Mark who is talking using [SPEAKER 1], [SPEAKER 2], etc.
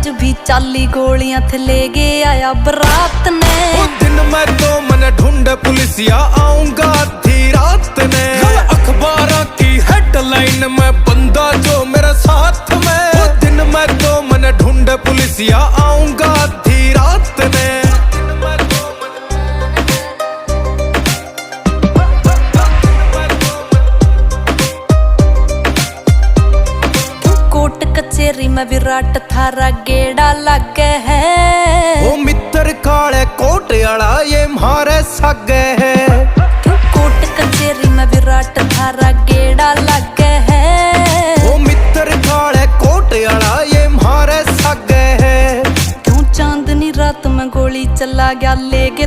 [SPEAKER 1] अज भी चाली गोलियां थे ले गए आया बरात ने।
[SPEAKER 2] वो दिन मैं तो मन ढूंढे पुलिसिया आऊंगा आधी रात ने। अखबारों की हेडलाइन में बंदा जो मेरे साथ में। वो दिन मैं तो मन ढूंढे पुलिसिया आऊंगा आधी रात ने।
[SPEAKER 1] कोट कचेरी में विराट थारा गेड़ा लगे है।
[SPEAKER 2] वो मित्र काले कोट आला ये मारे सगे है।
[SPEAKER 1] कोट कचेरी में विराट थारा गेड़ा लगे है।
[SPEAKER 2] वो मित्र काले कोट आला ये मारे सगे है।
[SPEAKER 1] क्यों चांदनी रात में गोली चला गया ले के